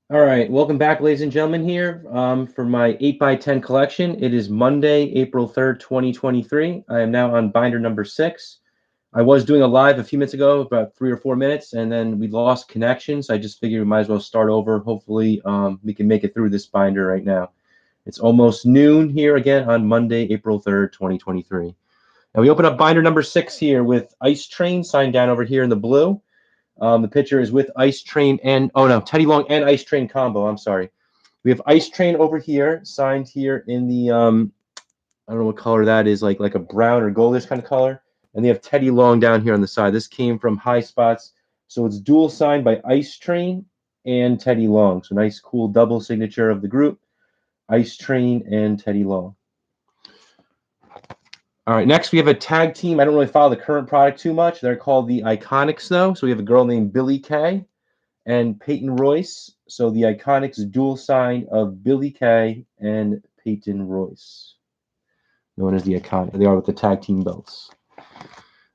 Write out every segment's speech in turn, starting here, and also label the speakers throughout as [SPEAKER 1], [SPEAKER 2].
[SPEAKER 1] All right, welcome back, ladies and gentlemen, here for my 8x10 collection. It is Monday, April 3rd, 2023. I am now on binder number 6. I was doing a live a few minutes ago, about 3 or 4 minutes, and then we lost connection, so I just figured we might as well start over. Hopefully, we can make it through this binder right now. It's almost noon here again on Monday, April 3rd, 2023. And we open up binder number 6 here with Ice Train signed down over here in the blue. The pitcher is with Ice Train and Teddy Long and Ice Train combo. I'm sorry. We have Ice Train over here, signed here in the I don't know what color that is, like a brown or goldish kind of color. And they have Teddy Long down here on the side. This came from High Spots, so it's dual signed by Ice Train and Teddy Long. So nice, cool double signature of the group, Ice Train and Teddy Long. All right, next we have a tag team. I don't really follow the current product too much. They're called the Iconics, though. So we have a girl named Billie Kay and Peyton Royce. So the Iconics dual sign of Billie Kay and Peyton Royce, known as the Iconics. They are with the tag team belts.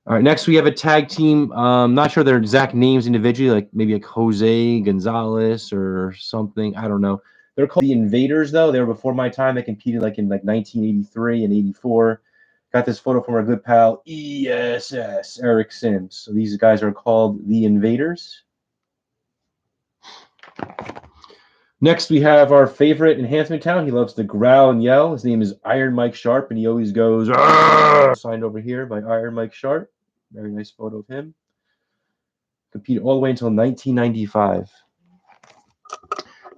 [SPEAKER 1] All right, next we have a tag team. Not sure their exact names individually, like maybe like Jose Gonzalez or something. I don't know. They're called the Invaders, though. They were before my time. They competed like in 1983 and 84. Got this photo from our good pal ESS Eric Sims. So these guys are called the Invaders. Next, we have our favorite enhancement talent. He loves to growl and yell. His name is Iron Mike Sharp, and he always goes, "Arr!" Signed over here by Iron Mike Sharp. Very nice photo of him. Competed all the way until 1995.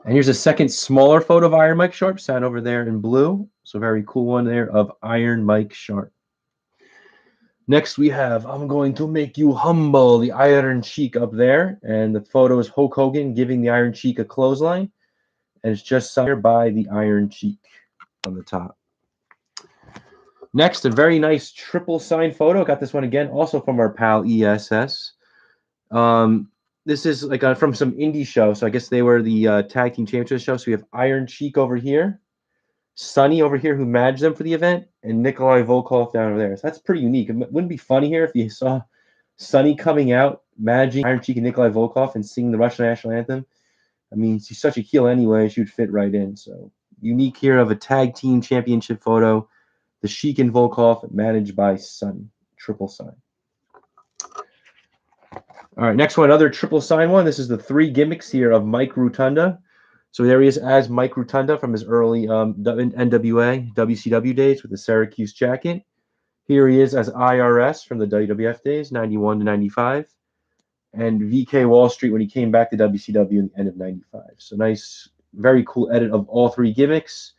[SPEAKER 1] And here's a second smaller photo of Iron Mike Sharp, signed over there in blue. So very cool one there of Iron Mike Sharp. Next, we have I'm Going to Make You Humble, the Iron Sheik up there. And the photo is Hulk Hogan giving the Iron Sheik a clothesline. And it's just signed by the Iron Sheik on the top. Next, a very nice triple signed photo. Got this one again, also from our pal ESS. This is like from some indie show. So I guess they were the tag team championship show. So we have Iron Sheik over here, Sonny over here who managed them for the event, and Nikolai Volkov down over there. So that's pretty unique. It wouldn't be funny here if you saw Sonny coming out, managing Iron Sheik and Nikolai Volkov and singing the Russian national anthem. I mean, she's such a heel anyway. She would fit right in. So unique here of a tag team championship photo. The Sheik and Volkov managed by Sonny. Triple sign. All right, next one, another triple sign one. This is the 3 gimmicks here of Mike Rotunda. So there he is as Mike Rotunda from his early NWA, WCW days with the Syracuse jacket. Here he is as IRS from the WWF days, 91 to 95. And VK Wall Street when he came back to WCW in the end of 95. So nice, very cool edit of all 3 gimmicks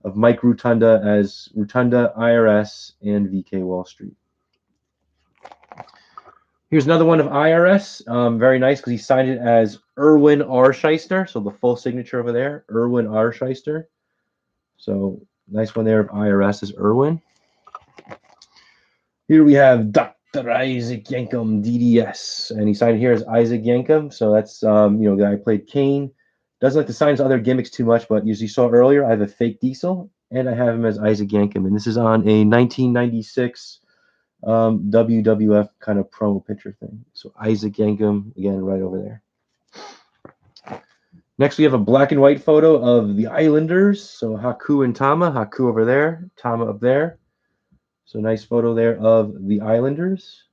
[SPEAKER 1] of Mike Rotunda as Rotunda, IRS, and VK Wall Street. Here's another one of IRS. Very nice because he signed it as Erwin R. Shyster. So the full signature over there, Erwin R. Shyster. So nice one there of IRS is Erwin. Here we have Dr. Isaac Yankem, DDS. And he signed it here as Isaac Yankem. So that's, the guy who played Kane. Doesn't like to sign his other gimmicks too much, but as you saw earlier, I have a fake Diesel, and I have him as Isaac Yankem. And this is on a 1996 WWF kind of promo picture thing. So Isaac Yankem, again, right over there. Next, we have a black and white photo of the Islanders. So Haku and Tama. Haku over there, Tama up there. So nice photo there of the Islanders.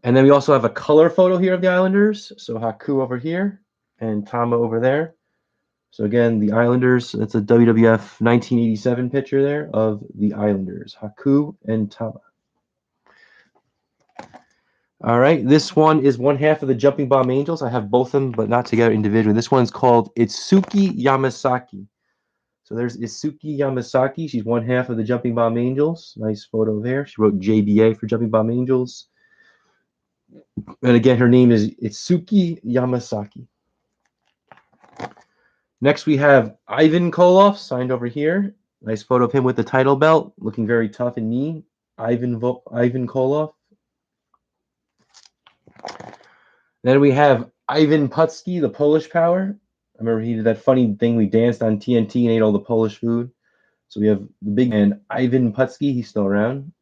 [SPEAKER 1] And then we also have a color photo here of the Islanders. So Haku over here and Tama over there. So again, the Islanders, that's a WWF 1987 picture there of the Islanders, Haku and Tama. All right, this one is one half of the Jumping Bomb Angels. I have both of them, but not together individually. This one's called Itsuki Yamasaki. So there's Itsuki Yamasaki. She's one half of the Jumping Bomb Angels. Nice photo there. She wrote JBA for Jumping Bomb Angels. And again, her name is Itsuki Yamasaki. Next, we have Ivan Koloff, signed over here. Nice photo of him with the title belt, looking very tough and mean. Ivan Koloff. Then we have Ivan Putski, the Polish Power. I remember he did that funny thing. We danced on TNT and ate all the Polish food. So we have the big man, Ivan Putski. He's still around.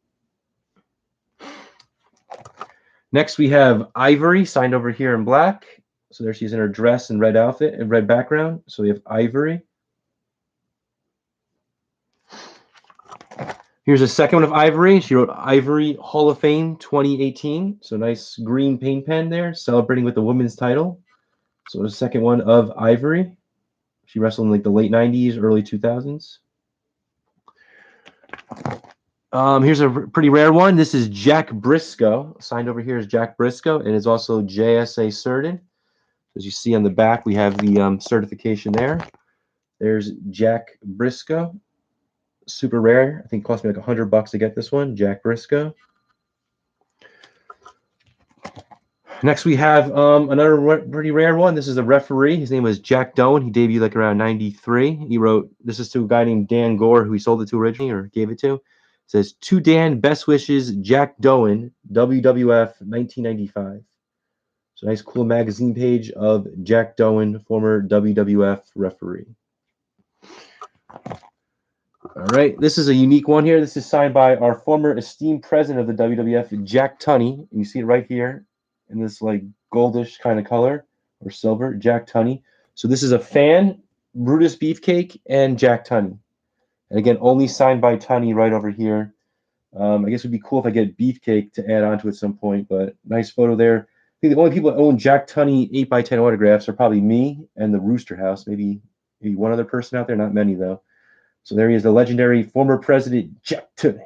[SPEAKER 1] Next, we have Ivory, signed over here in black. So there she is in her dress and red outfit and red background. So we have Ivory. Here's a second one of Ivory. She wrote Ivory Hall of Fame 2018. So nice green paint pen there, celebrating with the women's title. So the second one of Ivory. She wrestled in like the late 90s, early 2000s. Here's a pretty rare one. This is Jack Briscoe. Signed over here is Jack Briscoe, and it's also JSA certified. As you see on the back, we have the certification there. There's Jack Briscoe. Super rare. I think it cost me like $100 to get this one. Jack Briscoe. Next, we have another pretty rare one. This is a referee. His name was Jack Doan. He debuted like around 93. He wrote, this is to a guy named Dan Gore, who he sold it to originally or gave it to. It says, to Dan, best wishes, Jack Doan, WWF 1995. So nice, cool magazine page of Jack Doan, former WWF referee. All right, this is a unique one here. This is signed by our former esteemed president of the WWF, Jack Tunney. You see it right here in this like goldish kind of color or silver, Jack Tunney. So this is a fan, Brutus Beefcake, and Jack Tunney. And again, only signed by Tunney right over here. I guess it would be cool if I get Beefcake to add on to at some point, but nice photo there. I think the only people that own Jack Tunney 8x10 autographs are probably me and the Rooster House. Maybe one other person out there, not many though. So there he is, the legendary former president, Jack Tunney.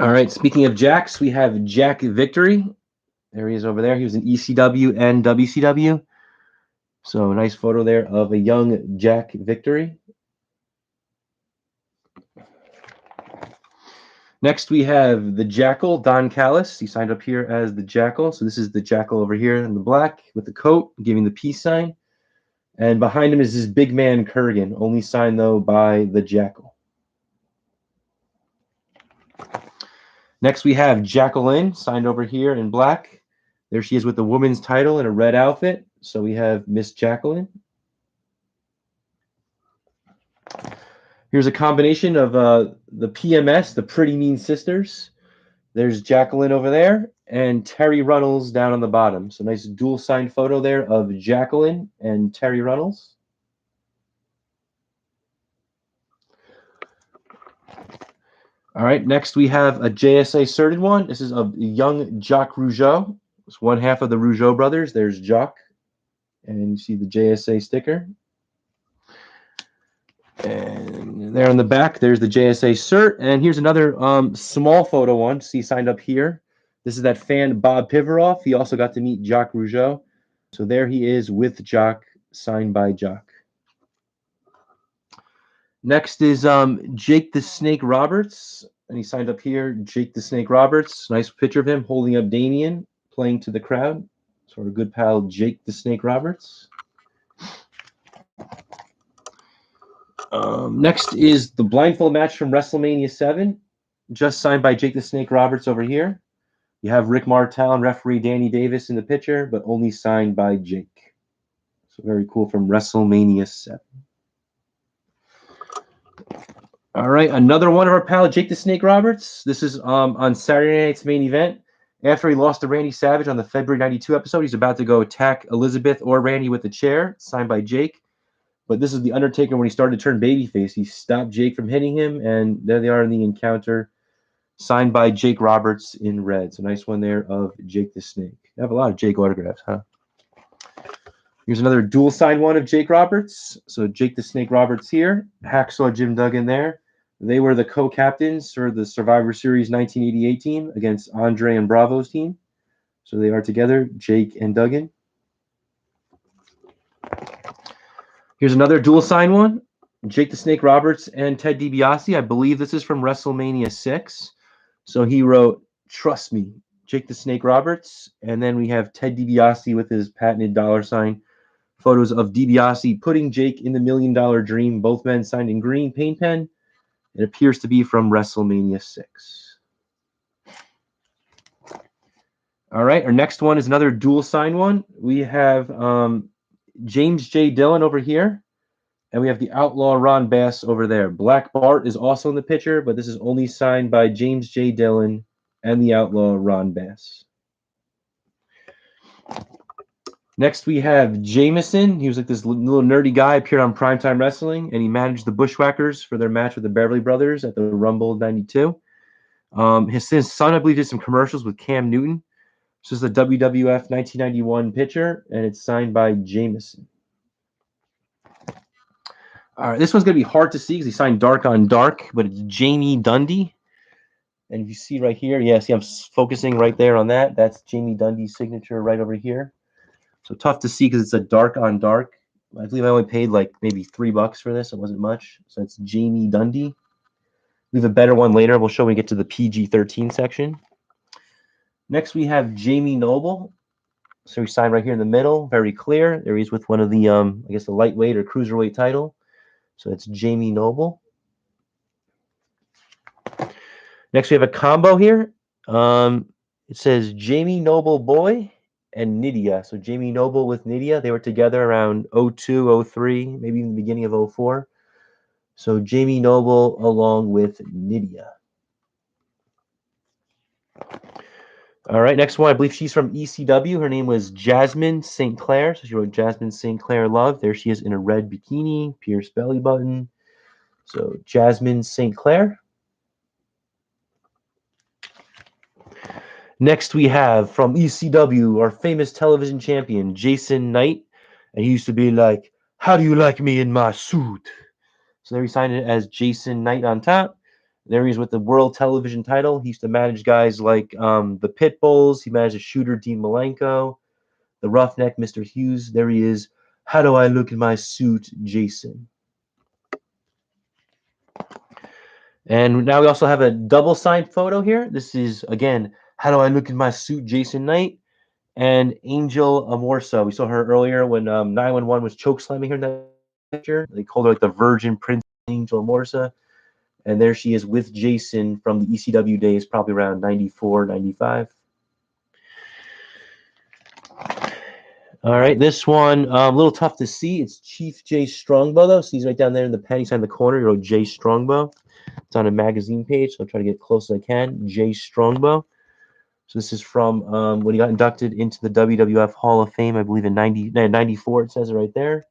[SPEAKER 1] All right, speaking of Jacks, we have Jack Victory. There he is over there. He was in ECW and WCW. So a nice photo there of a young Jack Victory. Next, we have the Jackal, Don Callis. He signed up here as the Jackal. So this is the Jackal over here in the black with the coat, giving the peace sign. And behind him is this big man, Kurgan, only signed, though, by the Jackal. Next, we have Jacqueline, signed over here in black. There she is with the woman's title in a red outfit. So we have Miss Jacqueline. Here's a combination of the PMS, the Pretty Mean Sisters. There's Jacqueline over there and Terry Runnels down on the bottom. So nice dual signed photo there of Jacqueline and Terry Runnels. All right, next we have a JSA certified one. This is a young Jacques Rougeau. It's one half of the Rougeau brothers. There's Jacques, and you see the JSA sticker. And there on the back, there's the JSA cert. And here's another small photo one. See, signed up here. This is that fan, Bob Pivaroff. He also got to meet Jacques Rougeau. So there he is with Jacques, signed by Jacques. Next is Jake the Snake Roberts. And he signed up here, Jake the Snake Roberts. Nice picture of him holding up Damien, playing to the crowd. So our good pal, Jake the Snake Roberts. Next is the blindfold match from WrestleMania 7, just signed by Jake the Snake Roberts over here. You have Rick Martel and referee Danny Davis in the picture, but only signed by Jake. So very cool from WrestleMania 7. All right, another one of our pal, Jake the Snake Roberts. This is on Saturday night's main event. After he lost to Randy Savage on the February 92 episode, he's about to go attack Elizabeth or Randy with the chair, signed by Jake. But this is the Undertaker when he started to turn babyface. He stopped Jake from hitting him, and there they are in the encounter, signed by Jake Roberts in red. So nice one there of Jake the Snake. I have a lot of Jake autographs, huh? Here's another dual signed one of Jake Roberts. So Jake the Snake Roberts here. Hacksaw Jim Duggan there. They were the co-captains for the Survivor Series 1988 team against Andre and Bravo's team. So they are together, Jake and Duggan. Here's another dual sign one. Jake the Snake Roberts and Ted DiBiase. I believe this is from WrestleMania 6. So he wrote, "Trust me, Jake the Snake Roberts." And then we have Ted DiBiase with his patented $sign. Photos of DiBiase putting Jake in the $1 Million Dream. Both men signed in green paint pen. It appears to be from WrestleMania 6. All right, our next one is another dual sign one. We have James J. Dillon over here, and we have the Outlaw Ron Bass over there. Black Bart is also in the picture, but this is only signed by James J. Dillon and the Outlaw Ron Bass. Next, we have Jameson. He was like this little nerdy guy, appeared on Primetime Wrestling, and he managed the Bushwhackers for their match with the Beverly Brothers at the Rumble '92. His son, I believe, did some commercials with Cam Newton. This is the WWF 1991 picture, and it's signed by Jameson. All right, this one's going to be hard to see because he signed Dark on Dark, but it's Jamie Dundee. And if you see right here, yeah, see I'm focusing right there on that. That's Jamie Dundee's signature right over here. So tough to see because it's a Dark on Dark. I believe I only paid like maybe $3 for this. It wasn't much. So it's Jamie Dundee. We have a better one later. We'll show when we get to the PG-13 section. Next, we have Jamie Noble. So he signed right here in the middle, very clear. There he is with one of the, I guess, the lightweight or cruiserweight title. So it's Jamie Noble. Next, we have a combo here. It says Jamie Noble Boy and Nydia. So Jamie Noble with Nydia. They were together around 02, 03, maybe even the beginning of 04. So Jamie Noble along with Nydia. All right, next one. I believe she's from ECW. Her name was Jasmine St. Clair. So she wrote Jasmine St. Clair Love. There she is in a red bikini, pierced belly button. So Jasmine St. Clair. Next, we have from ECW, our famous television champion, Jason Knight. And he used to be like, "How do you like me in my suit?" So there he signed it as Jason Knight on top. There he is with the world television title. He used to manage guys like the Pitbulls. He managed a shooter, Dean Malenko, the Roughneck, Mr. Hughes. There he is. "How do I look in my suit, Jason?" And now we also have a double signed photo here. This is, again, "How do I look in my suit, Jason Knight?" And Angel Amorso. We saw her earlier when 911 was chokeslamming her in that picture. They called her like the Virgin Prince Angel Amorso. And there she is with Jason from the ECW days, probably around 94, 95. All right, this one, a little tough to see. It's Chief Jay Strongbow, though. So he's right down there in the pen. He's in the corner. He wrote Jay Strongbow. It's on a magazine page, so I'll try to get close as I can. Jay Strongbow. So this is from when he got inducted into the WWF Hall of Fame, I believe in 94. It says it right there.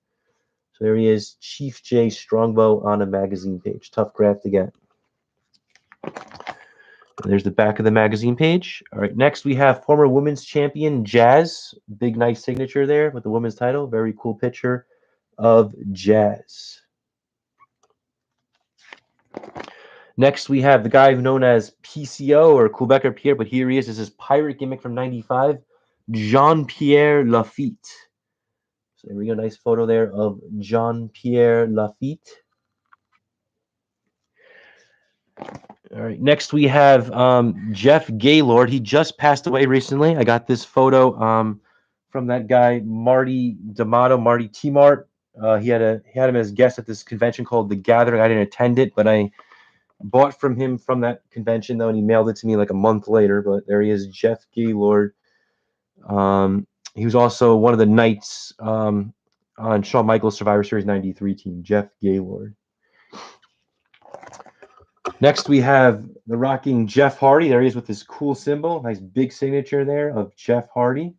[SPEAKER 1] So there he is, Chief Jay Strongbow on a magazine page. Tough graph to get. There's the back of the magazine page. All right, next we have former women's champion Jazz. Big, nice signature there with the women's title. Very cool picture of Jazz. Next, we have the guy known as PCO or Quebecer Pierre, but here he is. This is pirate gimmick from 95, Jean-Pierre Lafitte. So there we go. Nice photo there of Jean-Pierre Lafitte. All right. Next, we have Jeff Gaylord. He just passed away recently. I got this photo from that guy, Marty D'Amato, Marty T-Mart. He had him as guest at this convention called The Gathering. I didn't attend it, but I bought from him from that convention, though, and he mailed it to me like a month later. But there he is, Jeff Gaylord. He was also one of the knights on Shawn Michaels' Survivor Series 93 team, Jeff Gaylord. Next, we have the rocking Jeff Hardy. There he is with this cool symbol. Nice big signature there of Jeff Hardy.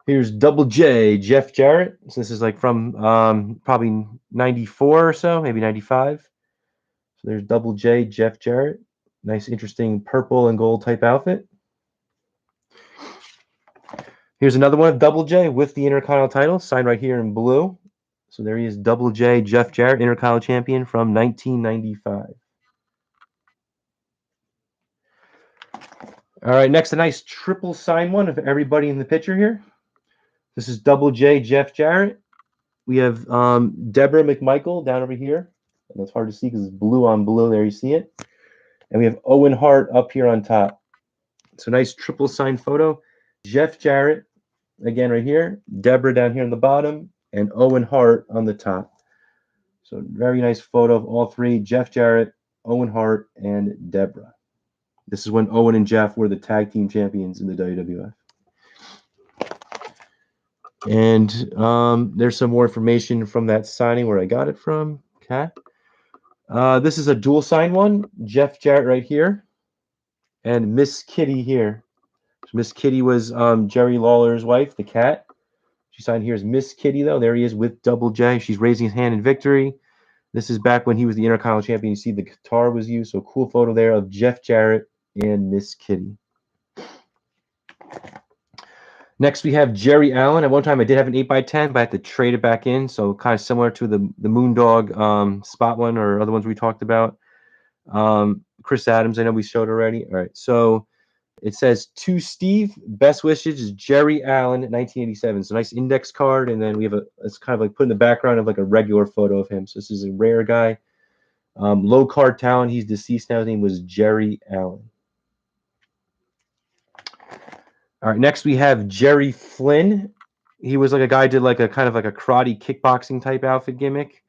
[SPEAKER 1] Here's Double J, Jeff Jarrett. So this is like from probably 94 or so, maybe 95. So there's Double J, Jeff Jarrett. Nice, interesting purple and gold type outfit. Here's another one of Double J with the Intercontinental title, signed right here in blue. So there he is, Double J, Jeff Jarrett, Intercontinental champion from 1995. All right, next, a nice triple sign one of everybody in the picture here. This is Double J, Jeff Jarrett. We have Deborah McMichael down over here. And it's hard to see because it's blue on blue. There you see it. And we have Owen Hart up here on top. So nice triple sign photo. Jeff Jarrett, again right here. Deborah down here on the bottom. And Owen Hart on the top. So very nice photo of all three. Jeff Jarrett, Owen Hart, and Deborah. This is when Owen and Jeff were the tag team champions in the WWF. And there's some more information from that signing where I got it from. Okay. This is a dual sign one. Jeff Jarrett right here. And Miss Kitty here. Miss Kitty was Jerry Lawler's wife, the cat. She signed here as Miss Kitty, though. There he is with double J. She's raising his hand in victory. This is back when he was the Intercontinental Champion. You see the guitar was used. So cool photo there of Jeff Jarrett and Miss Kitty. Next, we have Jerry Allen. At one time, I did have an 8x10, but I had to trade it back in. So kind of similar to the Moondog spot one or other ones we talked about. Chris Adams, I know we showed already. All right, so it says, to Steve, best wishes, Jerry Allen, 1987. So nice index card, and then we have it's kind of like put in the background of like a regular photo of him. So this is a rare guy. Low card talent. He's deceased now. His name was Jerry Allen. All right, next we have Jerry Flynn. He was like a guy did like a kind of like a karate kickboxing type outfit gimmick.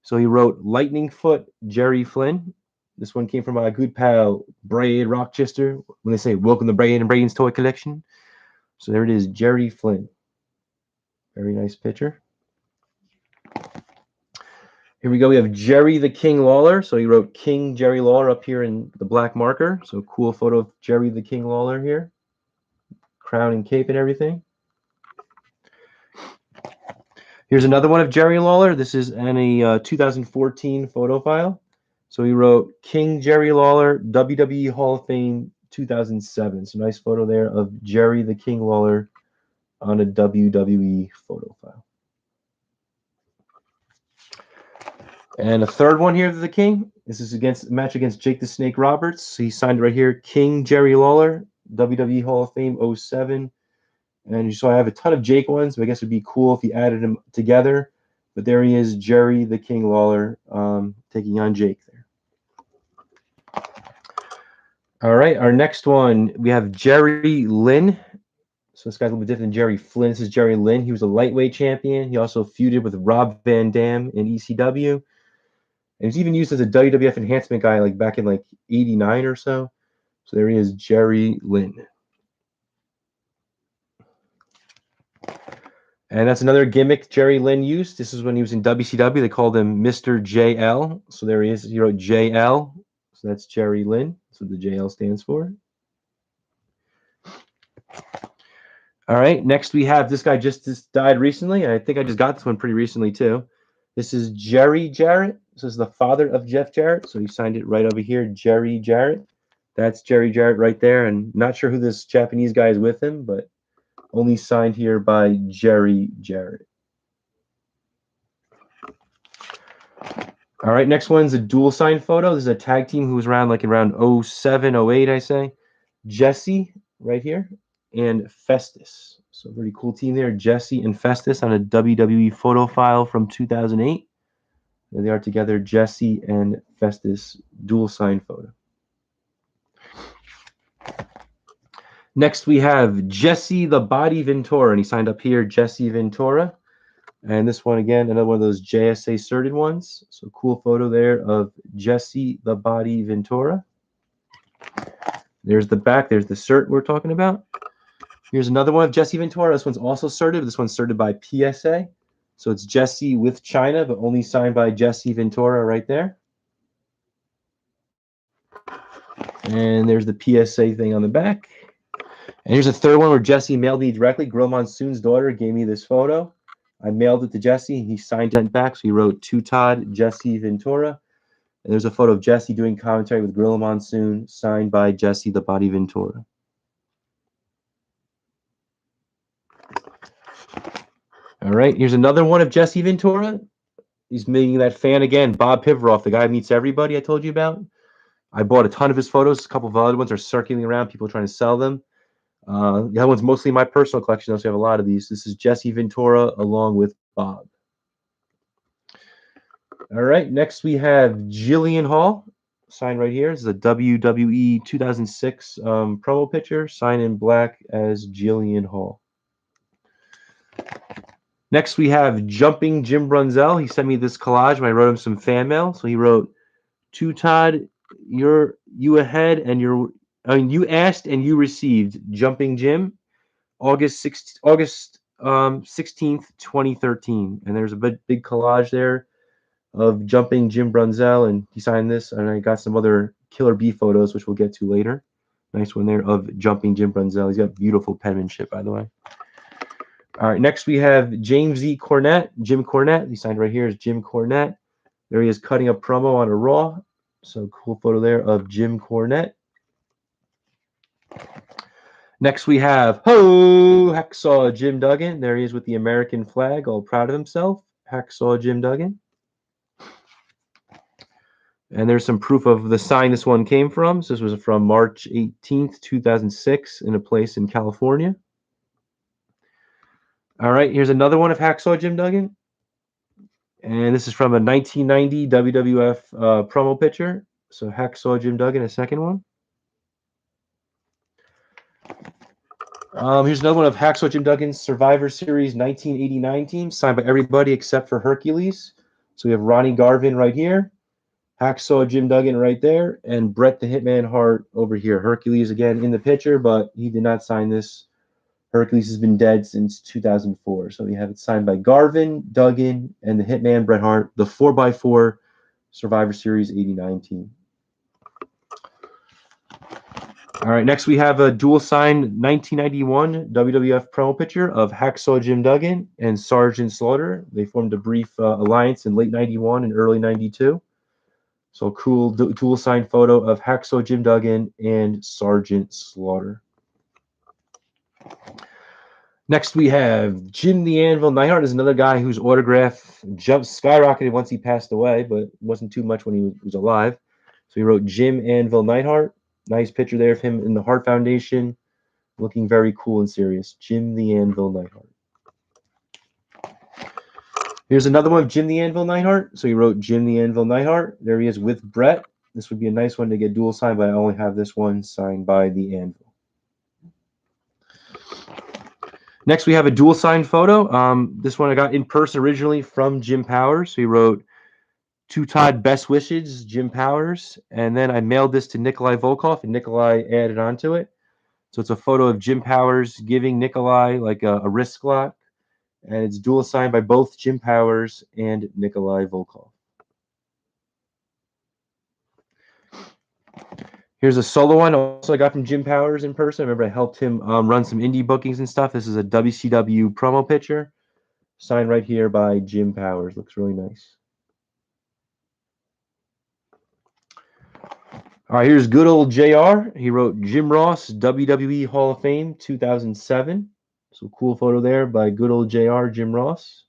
[SPEAKER 1] So he wrote Lightning Foot Jerry Flynn. This one came from my good pal Braid Rochester. When they say welcome to Braid and Braid's toy collection. So there it is, Jerry Flynn. Very nice picture. Here we go. We have Jerry the King Lawler. So he wrote King Jerry Lawler up here in the black marker. So cool photo of Jerry the King Lawler here. Crown and cape and everything. Here's another one of Jerry Lawler. This is in a 2014 photo file. So he wrote King Jerry Lawler, WWE Hall of Fame 2007. So nice photo there of Jerry the King Lawler on a WWE photo file. And a third one here of the King. This is a match against Jake the Snake Roberts. So he signed right here, King Jerry Lawler, WWE Hall of Fame 07. And so I have a ton of Jake ones, but I guess it'd be cool if you added them together. But there he is, Jerry the King Lawler, taking on Jake there. All right, our next one, we have Jerry Lynn. So this guy's a little bit different than Jerry Flynn. This is Jerry Lynn. He was a lightweight champion. He also feuded with Rob Van Dam in ECW. And he's even used as a WWF enhancement guy like back in like 89 or so. So there he is, Jerry Lynn. And that's another gimmick Jerry Lynn used. This is when he was in WCW. They called him Mr. JL. So there he is. He wrote JL. So that's Jerry Lynn. That's what the JL stands for. All right. Next, we have this guy just died recently. I think I just got this one pretty recently, too. This is Jerry Jarrett. This is the father of Jeff Jarrett. So he signed it right over here, Jerry Jarrett. That's Jerry Jarrett right there. And not sure who this Japanese guy is with him, but only signed here by Jerry Jarrett. All right, next one's a dual sign photo. This is a tag team who was around like around 07, 08, I say. Jesse right here and Festus. So pretty cool team there, Jesse and Festus on a WWE photo file from 2008. There they are together, Jesse and Festus, dual sign photo. Next, we have Jesse the Body Ventura, and he signed up here, Jesse Ventura. And this one, again, another one of those JSA certed ones. So cool photo there of Jesse the Body Ventura. There's the back. There's the cert we're talking about. Here's another one of Jesse Ventura. This one's also certed. This one's certed by PSA. So it's Jesse with China, but only signed by Jesse Ventura right there. And there's the PSA thing on the back. And here's a third one where Jesse mailed me directly. Gorilla Monsoon's daughter gave me this photo. I mailed it to Jesse. He signed it back. So he wrote to Todd, Jesse Ventura. And there's a photo of Jesse doing commentary with Gorilla Monsoon, signed by Jesse the Body Ventura. All right, here's another one of Jesse Ventura. He's meeting that fan again, Bob Pivaroff, the guy who meets everybody I told you about. I bought a ton of his photos. A couple of other ones are circulating around, people trying to sell them. The other one's mostly my personal collection, so I have a lot of these. This is Jesse Ventura along with Bob. All right, next we have Jillian Hall, signed right here. This is a WWE 2006 promo picture, signed in black as Jillian Hall. Next we have Jumping Jim Brunzell. He sent me this collage when I wrote him some fan mail. So he wrote, to Todd, you ahead and you asked and you received Jumping Jim, August 16th, 2013. And there's a big collage there of Jumping Jim Brunzell, and he signed this, and I got some other Killer B photos, which we'll get to later. Nice one there of Jumping Jim Brunzell. He's got beautiful penmanship, by the way. All right, next we have James E. Cornette, Jim Cornette. He signed right here as Jim Cornette. There he is cutting a promo on a Raw. So cool photo there of Jim Cornette. Next we have Hacksaw Jim Duggan. There he is with the American flag, all proud of himself. Hacksaw Jim Duggan. And there's some proof of the sign this one came from. So this was from March 18th, 2006 in a place in California. All right, here's another one of Hacksaw Jim Duggan. And this is from a 1990 WWF promo picture. So Hacksaw Jim Duggan, a second one. Here's another one of Hacksaw Jim Duggan's Survivor Series 1989 team, signed by everybody except for Hercules. So we have Ronnie Garvin right here, Hacksaw Jim Duggan right there, and Bret the Hitman Hart over here. Hercules again in the picture, but he did not sign this. Hercules has been dead since 2004. So we have it signed by Garvin, Duggan, and the Hitman Bret Hart, the 4x4 Survivor Series 89 team. All right, next we have a dual sign 1991 WWF promo picture of Hacksaw Jim Duggan and Sergeant Slaughter. They formed a brief alliance in late 91 and early 92. So a cool dual sign photo of Hacksaw Jim Duggan and Sergeant Slaughter. Next we have Jim the Anvil Neidhart. Is another guy whose autograph skyrocketed once he passed away, but wasn't too much when he was alive. So he wrote Jim Anvil Neidhart. Nice picture there of him in the Hart Foundation, looking very cool and serious. Jim the Anvil Neidhart. Here's another one of Jim the Anvil Neidhart. So he wrote Jim the Anvil Neidhart. There he is with Bret. This would be a nice one to get dual signed, but I only have this one signed by the Anvil. Next, we have a dual signed photo. This one I got in person originally from Jim Powers. So he wrote, "To Todd, best wishes, Jim Powers." And then I mailed this to Nikolai Volkov, and Nikolai added onto it. So it's a photo of Jim Powers giving Nikolai like a wrist lock, and it's dual signed by both Jim Powers and Nikolai Volkov. Here's a solo one also I got from Jim Powers in person. I remember I helped him run some indie bookings and stuff. This is a WCW promo picture, signed right here by Jim Powers. Looks really nice. All right, here's good old JR. He wrote Jim Ross, WWE Hall of Fame, 2007. So cool photo there by good old JR, Jim Ross.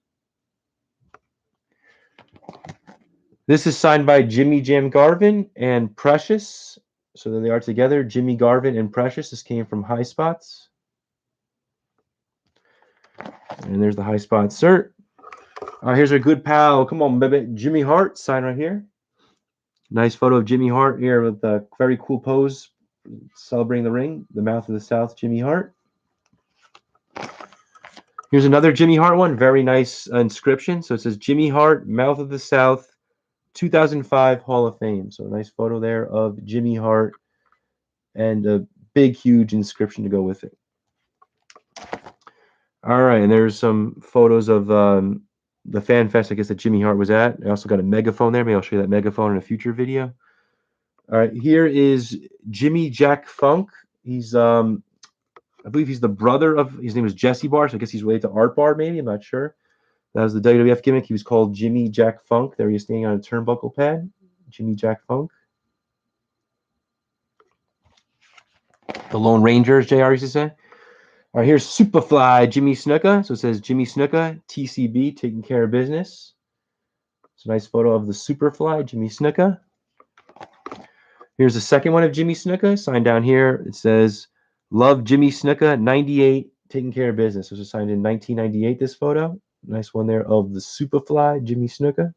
[SPEAKER 1] This is signed by Jimmy Jam Garvin and Precious. So there they are together, Jimmy Garvin and Precious. This came from High Spots. And there's the High Spots cert. Here's our good pal, come on, baby, Jimmy Hart, signed right here. Nice photo of Jimmy Hart here with a very cool pose, celebrating the ring, the Mouth of the South, Jimmy Hart. Here's another Jimmy Hart one, very nice inscription. So it says Jimmy Hart, Mouth of the South, 2005 Hall of Fame. So a nice photo there of Jimmy Hart and a big, huge inscription to go with it. All right, and there's some photos of the Fan Fest, I guess, that Jimmy Hart was at. I also got a megaphone there. Maybe I'll show you that megaphone in a future video. All right, here is Jimmy Jack Funk. He's, I believe he's the brother of, his name is Jesse Barr, so I guess he's related to Art Barr, maybe. I'm not sure. That was the WWF gimmick. He was called Jimmy Jack Funk. There he is standing on a turnbuckle pad. Jimmy Jack Funk. The Lone Ranger, as JR used to say. All right, here's Superfly Jimmy Snuka. So it says Jimmy Snuka, TCB, taking care of business. It's a nice photo of the Superfly, Jimmy Snuka. Here's the second one of Jimmy Snuka. Signed down here. It says, Love Jimmy Snuka, 98, taking care of business. This was signed in 1998, this photo. Nice one there of the Superfly, Jimmy Snuka.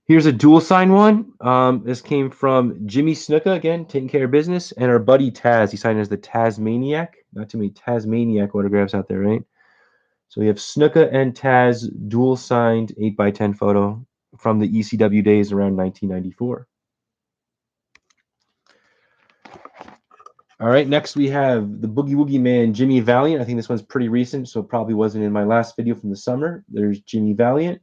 [SPEAKER 1] Here's a dual sign one. This came from Jimmy Snuka, again, taking care of business, and our buddy Taz. He signed as the Tasmaniac. Not too many Tasmaniac autographs out there, right? So we have Snuka and Taz dual signed 8x10 photo from the ECW days around 1994. All right, next we have the Boogie Woogie Man, Jimmy Valiant. I think this one's pretty recent, so it probably wasn't in my last video from the summer. There's Jimmy Valiant.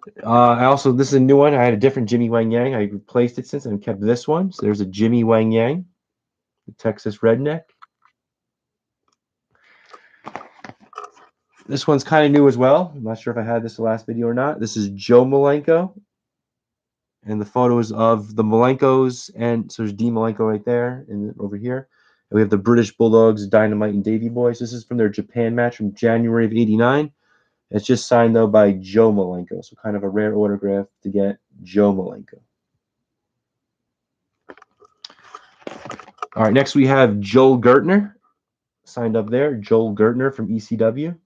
[SPEAKER 1] This is a new one. I had a different Jimmy Wang Yang. I replaced it since and kept this one. So there's a Jimmy Wang Yang, the Texas Redneck. This one's kind of new as well. I'm not sure if I had this the last video or not. This is Joe Malenko. And the photos of the Malenkos, and so there's Dean Malenko right there and over here. And we have the British Bulldogs, Dynamite and Davy Boys. This is from their Japan match from January of '89. It's just signed though by Joe Malenko, so kind of a rare autograph to get Joe Malenko. All right, next we have Joel Gertner signed up there. Joel Gertner from ECW.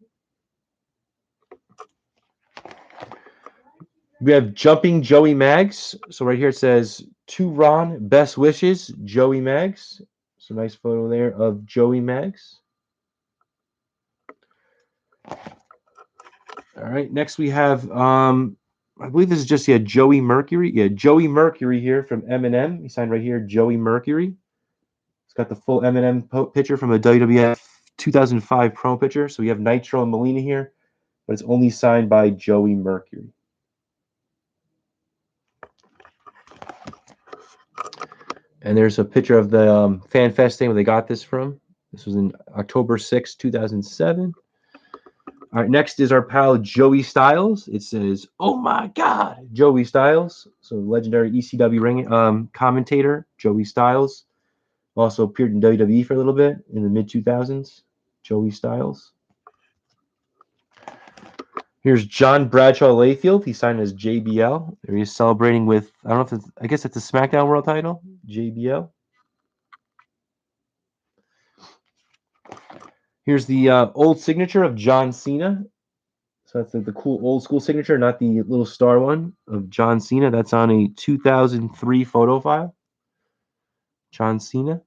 [SPEAKER 1] We have Jumping Joey Maggs. So right here it says, to Ron, best wishes, Joey Maggs. So nice photo there of Joey Maggs. All right, next we have, I believe this is just, Joey Mercury. Yeah, Joey Mercury here from Eminem. He signed right here, Joey Mercury. It's got the full Eminem picture from a WWF 2005 promo picture. So we have Nitro and Melina here, but it's only signed by Joey Mercury. And there's a picture of the Fan Fest thing where they got this from. This was in October 6, 2007. All right, next is our pal Joey Styles. It says, oh my God, Joey Styles. So legendary ECW ring commentator, Joey Styles. Also appeared in WWE for a little bit in the mid-2000s, Joey Styles. Here's John Bradshaw Layfield. He signed as JBL. There he is celebrating with, I don't know if it's, I guess it's the SmackDown World title, JBL. Here's the old signature of John Cena. So that's the cool old school signature, not the little star one of John Cena. That's on a 2003 photo file. John Cena.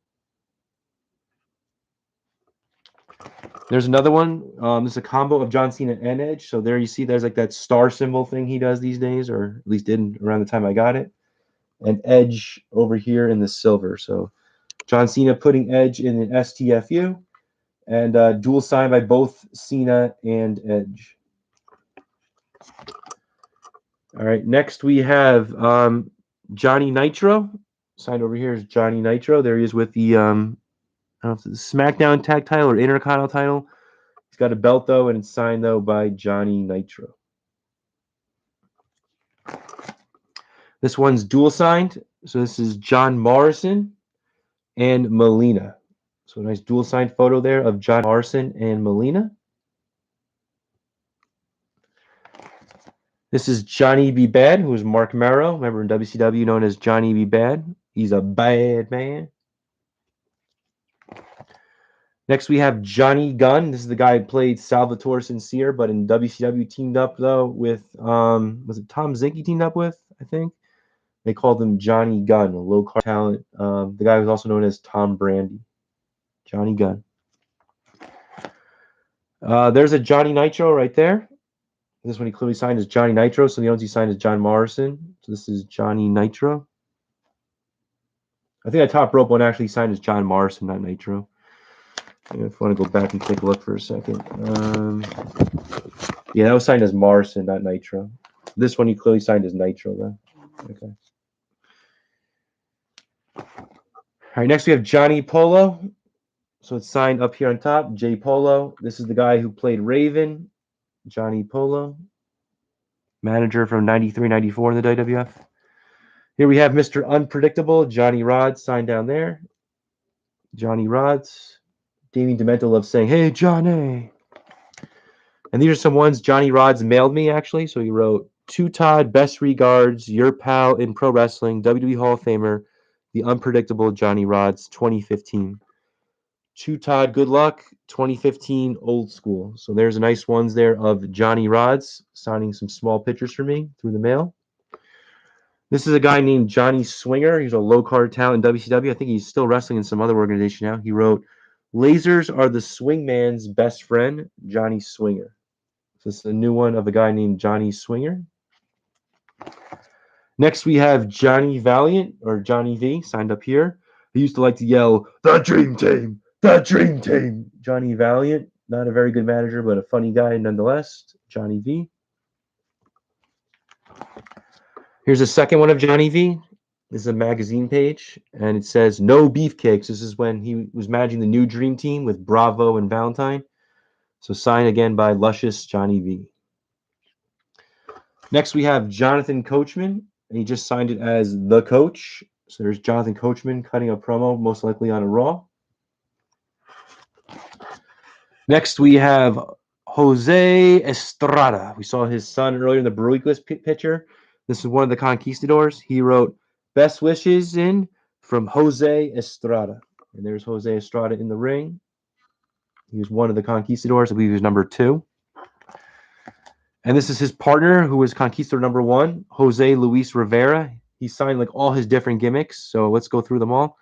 [SPEAKER 1] There's another one. This is a combo of John Cena and Edge. So there you see there's like that star symbol thing he does these days, or at least did around the time I got it. And Edge over here in the silver. So John Cena putting Edge in an STFU. And dual signed by both Cena and Edge. All right, next we have Johnny Nitro. Signed over here is Johnny Nitro. There he is with the I don't know if it's the SmackDown tag title or Intercontinental title. He's got a belt though, and it's signed though by Johnny Nitro. This one's dual signed. So this is John Morrison and Melina. So a nice dual signed photo there of John Morrison and Melina. This is Johnny B. Bad, who is Mark Marrow. Remember in WCW known as Johnny B. Bad. He's a bad man. Next we have Johnny Gunn. This is the guy who played Salvatore Sincere, but in WCW teamed up though with was it Tom Zinke teamed up with, I think? They called him Johnny Gunn, a low-card talent. The guy was also known as Tom Brandi. Johnny Gunn. There's a Johnny Nitro right there. This one he clearly signed as Johnny Nitro, so the ones he signed as John Morrison. So this is Johnny Nitro. I think that top rope one actually signed as John Morrison, not Nitro. If I want to go back and take a look for a second. Yeah, that was signed as Morrison, not Nitro. This one he clearly signed as Nitro, though. Okay. All right, next we have Johnny Polo. So it's signed up here on top, J Polo. This is the guy who played Raven, Johnny Polo. Manager from 93, 94 in the WWF. Here we have Mr. Unpredictable, Johnny Rods, signed down there. Johnny Rods. Damien Demento loves saying, hey, Johnny. And these are some ones Johnny Rods mailed me, actually. So he wrote, to Todd, best regards, your pal in pro wrestling, WWE Hall of Famer, the unpredictable Johnny Rods, 2015. To Todd, good luck, 2015 old school. So there's a nice ones there of Johnny Rods signing some small pictures for me through the mail. This is a guy named Johnny Swinger. He's a low-card talent in WCW. I think he's still wrestling in some other organization now. He wrote, lasers are the swingman's best friend, Johnny Swinger. So this is a new one of a guy named Johnny Swinger. Next, we have Johnny Valiant, or Johnny V, signed up here. He used to like to yell, the Dream Team, the Dream Team. Johnny Valiant, not a very good manager, but a funny guy nonetheless. Johnny V. Here's a second one of Johnny V. This is a magazine page, and it says no beefcakes. This is when he was managing the new Dream Team with Bravo and Valentine. So signed again by Luscious Johnny V. Next, we have Jonathan Coachman, and he just signed it as the coach. So there's Jonathan Coachman cutting a promo, most likely on a Raw. Next, we have Jose Estrada. We saw his son earlier in the Baruicas picture. This is one of the conquistadors. He wrote best wishes in from Jose Estrada. And there's Jose Estrada in the ring. He was one of the conquistadors. I believe he was number 2. And this is his partner, who was conquistador number 1, Jose Luis Rivera. He signed like all his different gimmicks. So let's go through them all.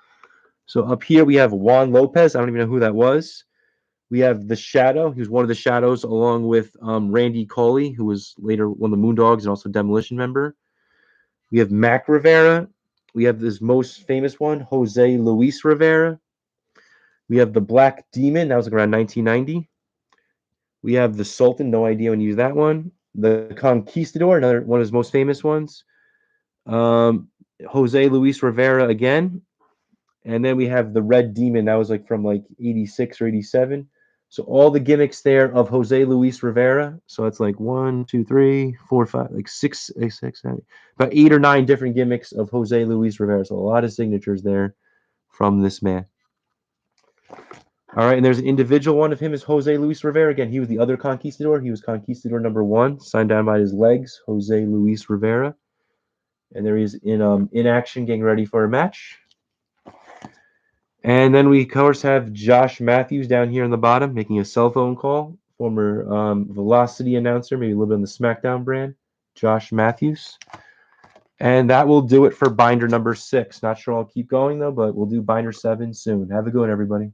[SPEAKER 1] So up here we have Juan Lopez. I don't even know who that was. We have the Shadow. He was one of the Shadows, along with Randy Coley, who was later one of the Moondogs and also Demolition member. We have Mac Rivera. We have this most famous one, Jose Luis Rivera. We have the Black Demon. That was like around 1990. We have the Sultan. No idea when you use that one. The Conquistador, another one of his most famous ones. Jose Luis Rivera again. And then we have the Red Demon. That was like from like 86 or 87. So all the gimmicks there of Jose Luis Rivera. So it's like 1, 2, 3, 4, 5, like 6, 7, about 8 or 9 different gimmicks of Jose Luis Rivera. So a lot of signatures there from this man. All right, and there's an individual one of him is Jose Luis Rivera. Again, he was the other conquistador. He was conquistador number 1, signed down by his legs, Jose Luis Rivera. And there he is in action, getting ready for a match. And then we, of course, have Josh Matthews down here on the bottom making a cell phone call. Former Velocity announcer, maybe a little bit on the SmackDown brand, Josh Matthews. And that will do it for binder number 6. Not sure I'll keep going, though, but we'll do binder 7 soon. Have a good one, everybody.